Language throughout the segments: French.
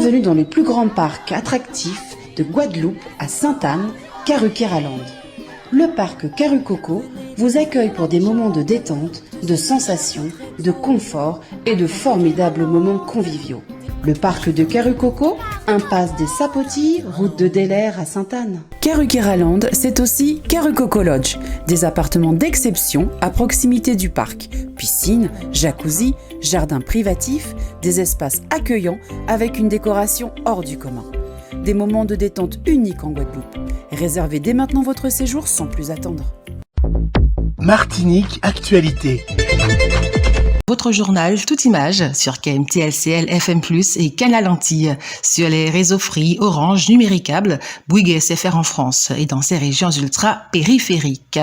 Bienvenue dans le plus grand parc attractif de Guadeloupe à Sainte-Anne, Karukéraland. Le parc Karucoco vous accueille pour des moments de détente, de sensations, de confort et de formidables moments conviviaux. Le parc de Karucoco, impasse des Sapotilles, route de Delair à Sainte-Anne. Karukéraland, c'est aussi Karucoco Lodge, des appartements d'exception à proximité du parc. Piscine, jacuzzi, jardin privatif, des espaces accueillants avec une décoration hors du commun. Des moments de détente uniques en Guadeloupe. Réservez dès maintenant votre séjour sans plus attendre. Martinique Actualité. Votre journal toute image sur KMTLCL FM+, et Canal Antilles, sur les réseaux Free, Orange, Numéricable, Bouygues SFR en France et dans ces régions ultra-périphériques.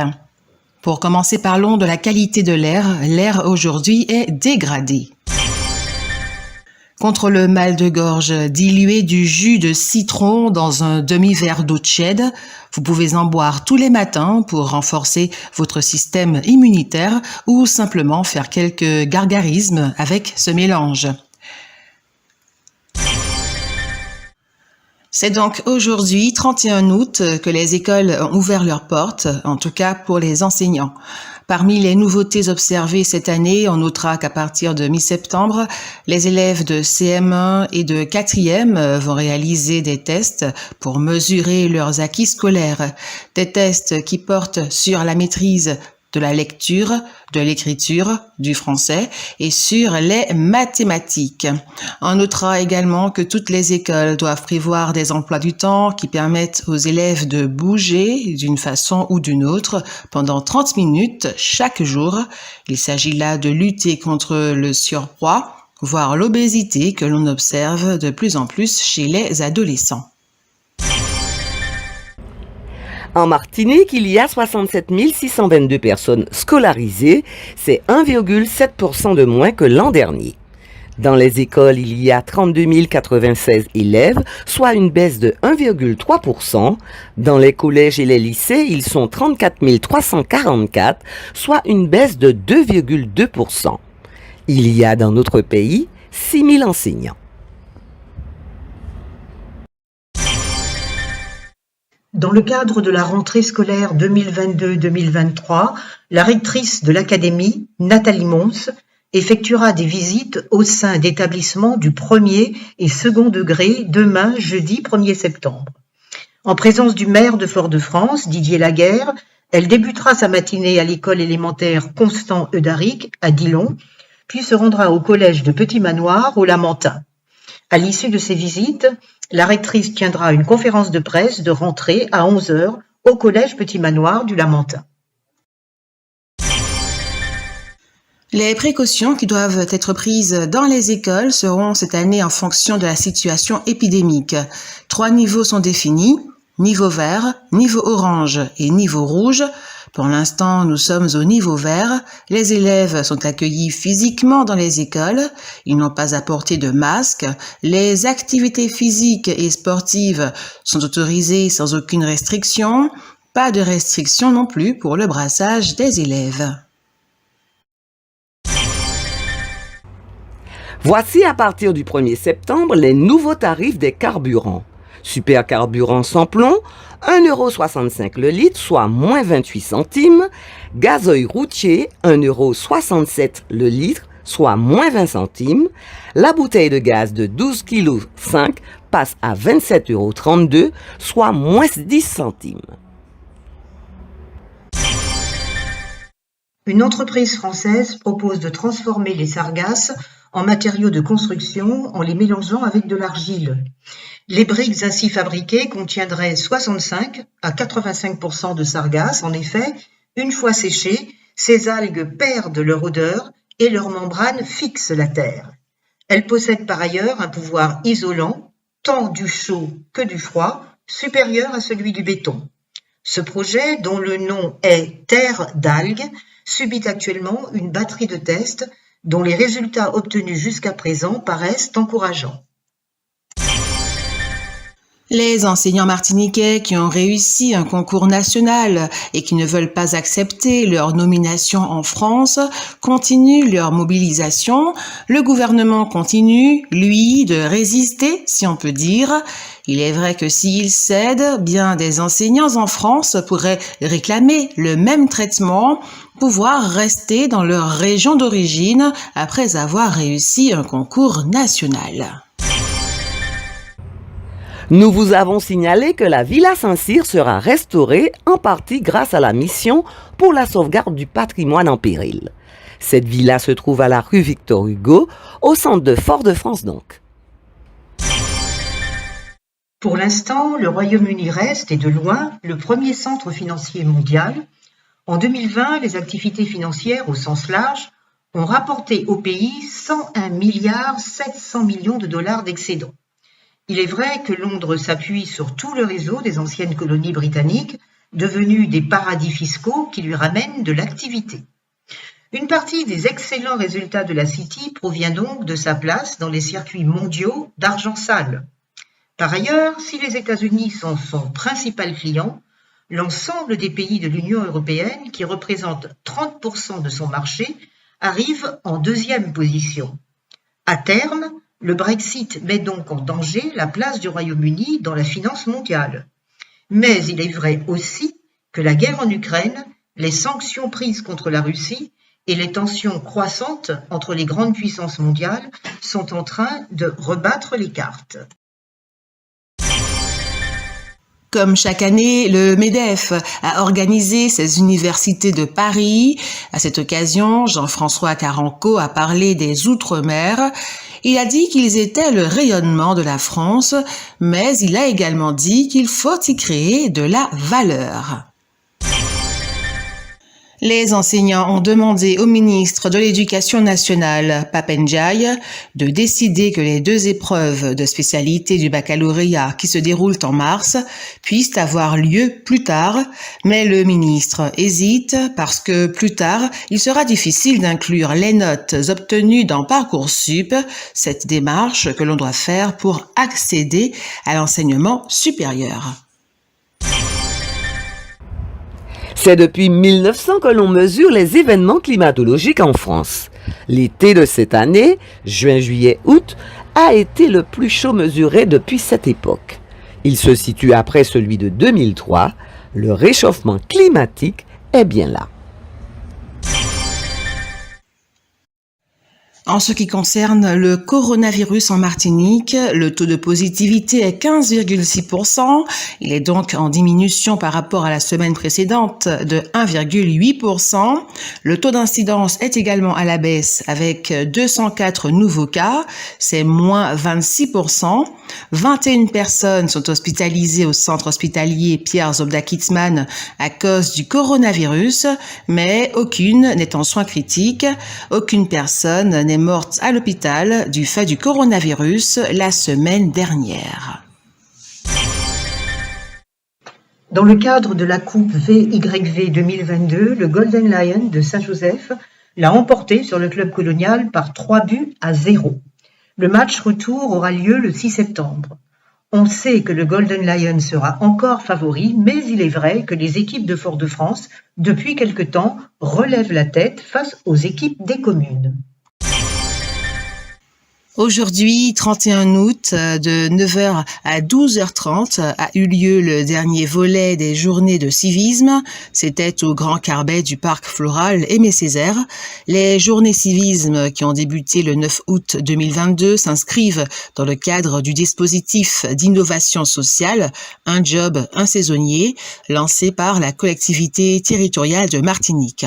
Pour commencer, parlons de la qualité de l'air. L'air aujourd'hui est dégradé. Contre le mal de gorge, diluez du jus de citron dans un demi-verre d'eau tiède. Vous pouvez en boire tous les matins pour renforcer votre système immunitaire ou simplement faire quelques gargarismes avec ce mélange. C'est donc aujourd'hui, 31 août, que les écoles ont ouvert leurs portes, en tout cas pour les enseignants. Parmi les nouveautés observées cette année, on notera qu'à partir de mi-septembre, les élèves de CM1 et de 4e vont réaliser des tests pour mesurer leurs acquis scolaires. Des tests qui portent sur la maîtrise de la lecture, de l'écriture, du français et sur les mathématiques. On notera également que toutes les écoles doivent prévoir des emplois du temps qui permettent aux élèves de bouger d'une façon ou d'une autre pendant 30 minutes chaque jour. Il s'agit là de lutter contre le surpoids, voire l'obésité que l'on observe de plus en plus chez les adolescents. En Martinique, il y a 67 622 personnes scolarisées, c'est 1,7% de moins que l'an dernier. Dans les écoles, il y a 32 096 élèves, soit une baisse de 1,3%. Dans les collèges et les lycées, ils sont 34 344, soit une baisse de 2,2%. Il y a dans notre pays 6 000 enseignants. Dans le cadre de la rentrée scolaire 2022-2023, la rectrice de l'académie, Nathalie Mons, effectuera des visites au sein d'établissements du premier et second degré demain, jeudi 1er septembre. En présence du maire de Fort-de-France, Didier Laguerre, elle débutera sa matinée à l'école élémentaire Constant Eudaric à Dillon, puis se rendra au collège de Petit Manoir au Lamentin. À l'issue de ces visites, la rectrice tiendra une conférence de presse de rentrée à 11h au collège Petit Manoir du Lamentin. Les précautions qui doivent être prises dans les écoles seront cette année en fonction de la situation épidémique. 3 niveaux sont définis, niveau vert, niveau orange et niveau rouge. Pour l'instant, nous sommes au niveau vert. Les élèves sont accueillis physiquement dans les écoles. Ils n'ont pas à porter de masque. Les activités physiques et sportives sont autorisées sans aucune restriction. Pas de restriction non plus pour le brassage des élèves. Voici à partir du 1er septembre les nouveaux tarifs des carburants. Supercarburant sans plomb, 1,65 € le litre, soit moins 28 centimes. Gazoil routier, 1,67 € le litre, soit moins 20 centimes. La bouteille de gaz de 12,5 kg passe à 27,32 €, soit moins 10 centimes. Une entreprise française propose de transformer les sargasses en matériaux de construction en les mélangeant avec de l'argile. Les briques ainsi fabriquées contiendraient 65 à 85% de sargasses. En effet, une fois séchées, ces algues perdent leur odeur et leur membrane fixe la terre. Elles possèdent par ailleurs un pouvoir isolant, tant du chaud que du froid, supérieur à celui du béton. Ce projet, dont le nom est Terre d'algues, subit actuellement une batterie de tests dont les résultats obtenus jusqu'à présent paraissent encourageants. Les enseignants martiniquais qui ont réussi un concours national et qui ne veulent pas accepter leur nomination en France continuent leur mobilisation. Le gouvernement continue, lui, de résister, si on peut dire. Il est vrai que s'il cède, bien des enseignants en France pourraient réclamer le même traitement, pouvoir rester dans leur région d'origine après avoir réussi un concours national. Nous vous avons signalé que la Villa Saint-Cyr sera restaurée en partie grâce à la mission pour la sauvegarde du patrimoine en péril. Cette villa se trouve à la rue Victor Hugo, au centre de Fort-de-France donc. Pour l'instant, le Royaume-Uni reste, et de loin, le premier centre financier mondial. En 2020, les activités financières au sens large ont rapporté au pays 101,7 milliards de dollars d'excédent. Il est vrai que Londres s'appuie sur tout le réseau des anciennes colonies britanniques, devenues des paradis fiscaux qui lui ramènent de l'activité. Une partie des excellents résultats de la City provient donc de sa place dans les circuits mondiaux d'argent sale. Par ailleurs, si les États-Unis sont son principal client, l'ensemble des pays de l'Union européenne, qui représentent 30% de son marché, arrive en deuxième position. À terme, le Brexit met donc en danger la place du Royaume-Uni dans la finance mondiale. Mais il est vrai aussi que la guerre en Ukraine, les sanctions prises contre la Russie et les tensions croissantes entre les grandes puissances mondiales sont en train de rebattre les cartes. Comme chaque année, le MEDEF a organisé ses universités de Paris. À cette occasion, Jean-François Carenco a parlé des Outre-mer. Il a dit qu'ils étaient le rayonnement de la France, mais il a également dit qu'il faut y créer de la valeur. Les enseignants ont demandé au ministre de l'Éducation nationale, Pap Ndiaye, de décider que les 2 épreuves de spécialité du baccalauréat qui se déroulent en mars puissent avoir lieu plus tard, mais le ministre hésite parce que plus tard, il sera difficile d'inclure les notes obtenues dans Parcoursup, cette démarche que l'on doit faire pour accéder à l'enseignement supérieur. C'est depuis 1900 que l'on mesure les événements climatologiques en France. L'été de cette année, juin, juillet, août, a été le plus chaud mesuré depuis cette époque. Il se situe après celui de 2003. Le réchauffement climatique est bien là. En ce qui concerne le coronavirus en Martinique, le taux de positivité est 15,6%. Il est donc en diminution par rapport à la semaine précédente de 1,8%. Le taux d'incidence est également à la baisse avec 204 nouveaux cas, c'est moins 26%. 21 personnes sont hospitalisées au centre hospitalier Pierre Zobda-Kitzmann à cause du coronavirus, mais aucune n'est en soins critiques. Aucune personne n'est morte à l'hôpital du fait du coronavirus la semaine dernière. Dans le cadre de la Coupe VYV 2022, le Golden Lion de Saint-Joseph l'a emporté sur le club colonial par 3-0. Le match retour aura lieu le 6 septembre. On sait que le Golden Lion sera encore favori, mais il est vrai que les équipes de Fort-de-France, depuis quelque temps, relèvent la tête face aux équipes des communes. Aujourd'hui, 31 août, de 9h à 12h30, a eu lieu le dernier volet des journées de civisme. C'était au Grand Carbet du Parc Floral Aimé Césaire. Les journées civisme qui ont débuté le 9 août 2022 s'inscrivent dans le cadre du dispositif d'innovation sociale « Un job, un saisonnier » lancé par la collectivité territoriale de Martinique.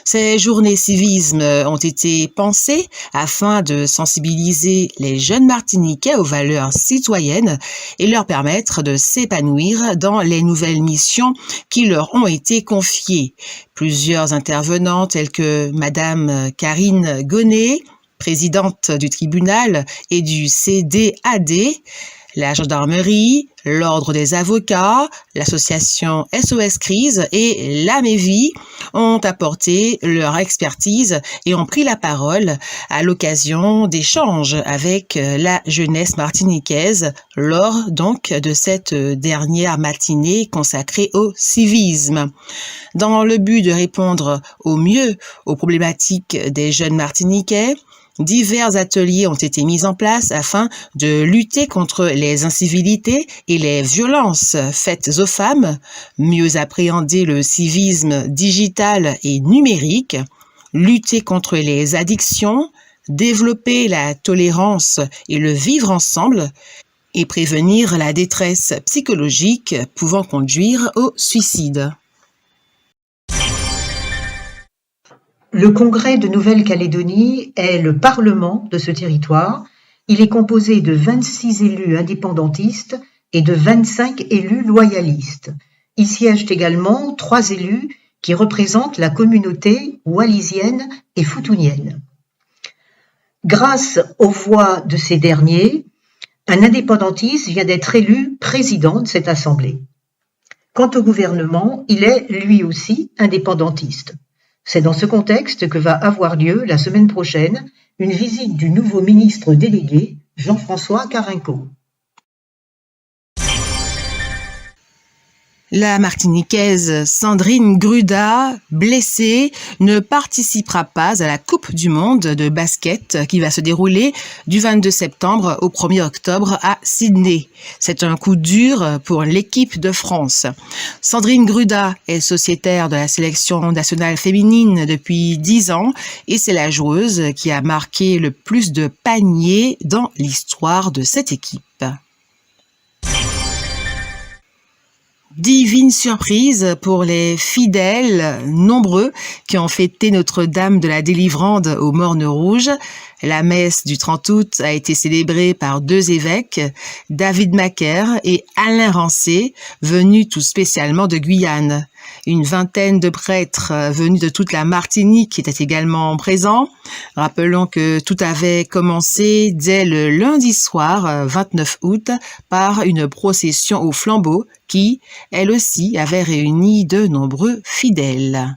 Ces journées civisme ont été pensées afin de sensibiliser les jeunes Martiniquais aux valeurs citoyennes et leur permettre de s'épanouir dans les nouvelles missions qui leur ont été confiées. Plusieurs intervenants tels que Madame Karine Gonnet, présidente du tribunal et du CDAD, La gendarmerie, l'Ordre des avocats, l'association SOS Crise et l'AMEVI ont apporté leur expertise et ont pris la parole à l'occasion d'échanges avec la jeunesse martiniquaise lors donc de cette dernière matinée consacrée au civisme. Dans le but de répondre au mieux aux problématiques des jeunes martiniquais, divers ateliers ont été mis en place afin de lutter contre les incivilités et les violences faites aux femmes, mieux appréhender le civisme digital et numérique, lutter contre les addictions, développer la tolérance et le vivre ensemble, et prévenir la détresse psychologique pouvant conduire au suicide. Le Congrès de Nouvelle-Calédonie est le parlement de ce territoire. Il est composé de 26 élus indépendantistes et de 25 élus loyalistes. Y siègent également 3 élus qui représentent la communauté wallisienne et futunienne. Grâce aux voix de ces derniers, un indépendantiste vient d'être élu président de cette assemblée. Quant au gouvernement, il est lui aussi indépendantiste. C'est dans ce contexte que va avoir lieu la semaine prochaine une visite du nouveau ministre délégué, Jean-François Carinco. La Martiniquaise Sandrine Gruda, blessée, ne participera pas à la Coupe du monde de basket qui va se dérouler du 22 septembre au 1er octobre à Sydney. C'est un coup dur pour l'équipe de France. Sandrine Gruda est sociétaire de la sélection nationale féminine depuis 10 ans et c'est la joueuse qui a marqué le plus de paniers dans l'histoire de cette équipe. Divine surprise pour les fidèles nombreux qui ont fêté Notre-Dame de la Délivrande aux Mornes Rouges. La messe du 30 août a été célébrée par 2 évêques, David Macaire et Alain Rancé, venus tout spécialement de Guyane. Une vingtaine de prêtres venus de toute la Martinique étaient également présents. Rappelons que tout avait commencé dès le lundi soir 29 août par une procession au flambeau qui, elle aussi, avait réuni de nombreux fidèles.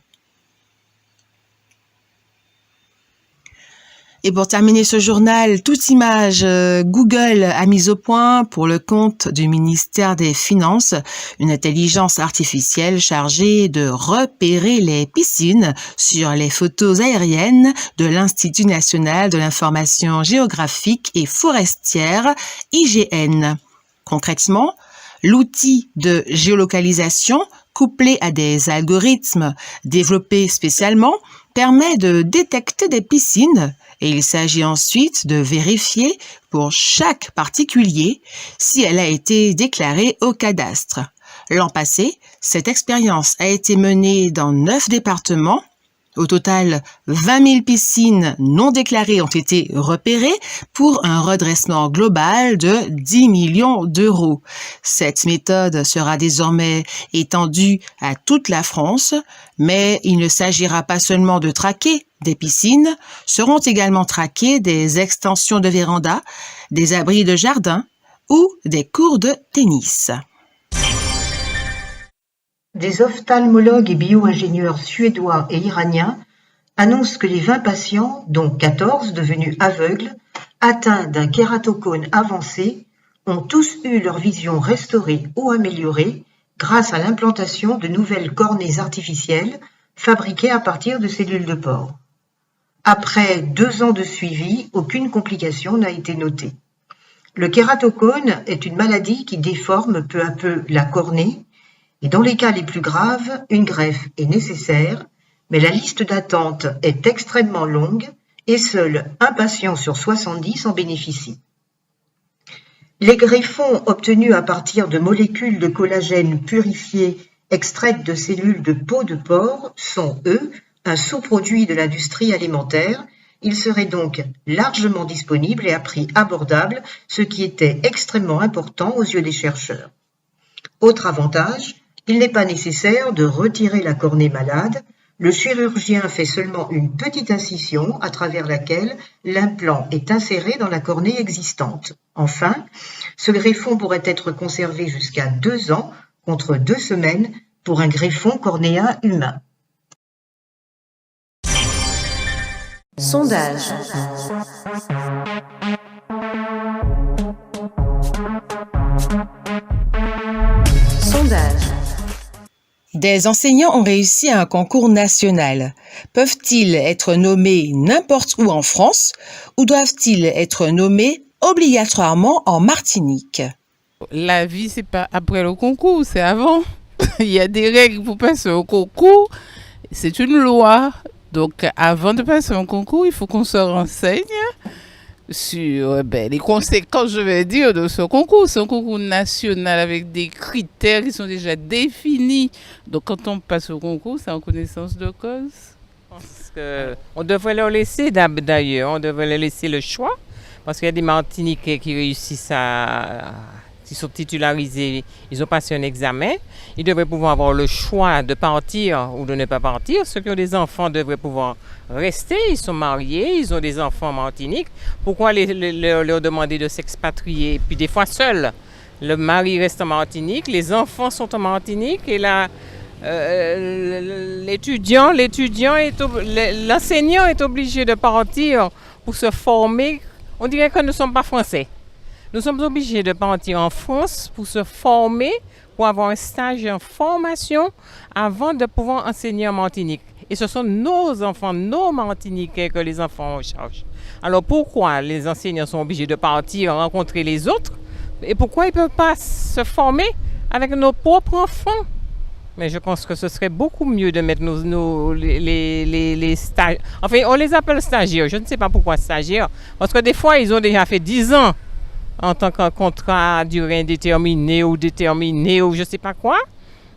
Et pour terminer ce journal, toute image Google a mis au point pour le compte du ministère des Finances une intelligence artificielle chargée de repérer les piscines sur les photos aériennes de l'Institut national de l'information géographique et forestière, IGN. Concrètement, l'outil de géolocalisation couplé à des algorithmes développés spécialement permet de détecter des piscines et il s'agit ensuite de vérifier pour chaque particulier si elle a été déclarée au cadastre. L'an passé, cette expérience a été menée dans 9 départements. Au total, 20 000 piscines non déclarées ont été repérées pour un redressement global de 10 millions d'euros. Cette méthode sera désormais étendue à toute la France, mais il ne s'agira pas seulement de traquer des piscines, seront également traquées des extensions de vérandas, des abris de jardin ou des cours de tennis. Des ophtalmologues et bio-ingénieurs suédois et iraniens annoncent que les 20 patients, dont 14 devenus aveugles, atteints d'un kératocone avancé, ont tous eu leur vision restaurée ou améliorée grâce à l'implantation de nouvelles cornées artificielles fabriquées à partir de cellules de porc. Après 2 ans de suivi, aucune complication n'a été notée. Le kératocone est une maladie qui déforme peu à peu la cornée, et dans les cas les plus graves, une greffe est nécessaire, mais la liste d'attente est extrêmement longue et seul un patient sur 70 en bénéficie. Les greffons obtenus à partir de molécules de collagène purifiées extraites de cellules de peau de porc sont, eux, un sous-produit de l'industrie alimentaire. Ils seraient donc largement disponibles et à prix abordable, ce qui était extrêmement important aux yeux des chercheurs. Autre avantage, il n'est pas nécessaire de retirer la cornée malade. Le chirurgien fait seulement une petite incision à travers laquelle l'implant est inséré dans la cornée existante. Enfin, Ce greffon pourrait être conservé jusqu'à 2 ans contre 2 semaines pour un greffon cornéen humain. Sondage. Sondage. Des enseignants ont réussi à un concours national. Peuvent-ils être nommés n'importe où en France ou doivent-ils être nommés obligatoirement en Martinique? La vie, c'est pas après le concours, c'est avant. Il y a des règles pour passer au concours. C'est une loi. Donc, avant de passer un concours, il faut qu'on se renseigne sur les conséquences, je vais dire, de ce concours. C'est un concours national avec des critères qui sont déjà définis. Donc, quand on passe au concours, c'est en connaissance de cause. Parce que on devrait leur laisser, d'ailleurs, on devrait leur laisser le choix. Parce qu'il y a des Martiniquais qui réussissent qui sont titularisés, ils ont passé un examen. Ils devraient pouvoir avoir le choix de partir ou de ne pas partir. Ceux qui ont des enfants devraient pouvoir rester. Ils sont mariés, ils ont des enfants en Martinique. Pourquoi leur demander de s'expatrier? Et puis des fois seuls. Le mari reste en Martinique, les enfants sont en Martinique et là, l'enseignant est obligé de partir pour se former. On dirait que nous ne sommes pas français. Nous sommes obligés de partir en France pour se former, pour avoir un stage en formation avant de pouvoir enseigner en Martinique. Et ce sont nos enfants, nos Martiniquais que les enfants ont en charge. Alors pourquoi les enseignants sont obligés de partir rencontrer les autres? Et pourquoi ils ne peuvent pas se former avec nos propres enfants? Mais je pense que ce serait beaucoup mieux de mettre les stagiaires. Enfin, on les appelle stagiaires. Je ne sais pas pourquoi stagiaires. Parce que des fois, ils ont déjà fait 10 ans en tant qu'un contrat à durée indéterminée ou déterminée ou je ne sais pas quoi.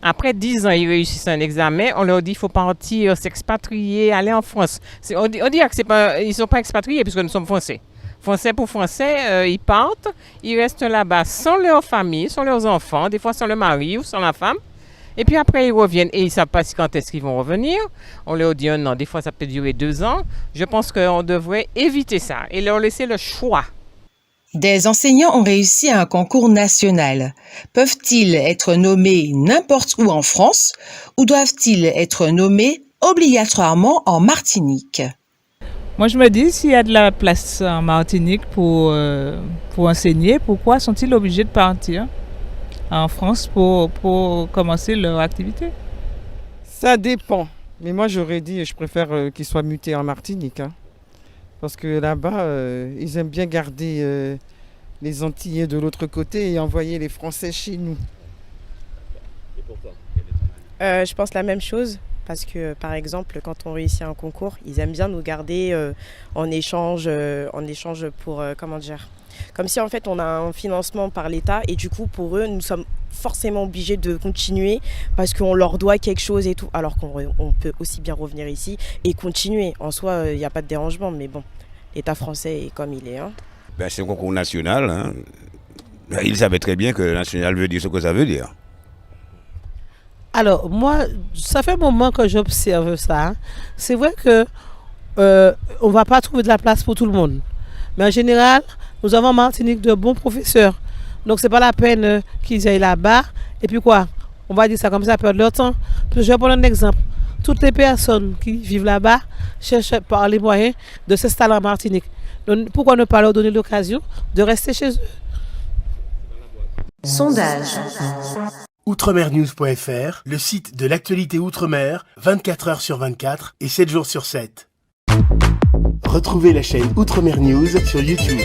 Après 10 ans, ils réussissent un examen. On leur dit qu'il faut partir, s'expatrier, aller en France. On dit qu'ils ne sont pas expatriés puisque nous sommes français. Français pour français, ils partent. Ils restent là-bas sans leur famille, sans leurs enfants, des fois sans le mari ou sans la femme. Et puis après, ils reviennent et ils ne savent pas quand est-ce qu'ils vont revenir. On leur dit 1 an, des fois ça peut durer 2 ans. Je pense qu'on devrait éviter ça et leur laisser le choix. Des enseignants ont réussi à un concours national. Peuvent-ils être nommés n'importe où en France ou doivent-ils être nommés obligatoirement en Martinique? Moi, je me dis, s'il y a de la place en Martinique pour enseigner, pourquoi sont-ils obligés de partir en France pour commencer leur activité? Ça dépend. Mais moi, j'aurais dit, je préfère qu'ils soient mutés en Martinique. Parce que là-bas, ils aiment bien garder les Antillais de l'autre côté et envoyer les Français chez nous. Et pourquoi? Je pense la même chose. Parce que, par exemple, quand on réussit un concours, ils aiment bien nous garder en échange pour, comment dire, comme si en fait on a un financement par l'État et du coup pour eux nous sommes forcément obligés de continuer parce qu'on leur doit quelque chose et tout, alors qu'on peut aussi bien revenir ici et continuer. En soi, il n'y a pas de dérangement, mais bon, l'État français est comme il est. C'est un concours national. Ils savaient très bien que le national veut dire ce que ça veut dire. Alors, moi, ça fait un moment que j'observe ça. C'est vrai que on ne va pas trouver de la place pour tout le monde. Mais en général, nous avons en Martinique de bons professeurs. Donc, ce n'est pas la peine qu'ils aillent là-bas. Et puis quoi? On va dire ça comme ça, perdre leur temps. Je vais prendre un exemple. Toutes les personnes qui vivent là-bas cherchent par les moyens de s'installer en Martinique. Donc, pourquoi ne pas leur donner l'occasion de rester chez eux? Sondage. Outremernews.fr, le site de l'actualité Outre-mer, 24 heures sur 24 et 7 jours sur 7. Retrouvez la chaîne Outremer News sur YouTube.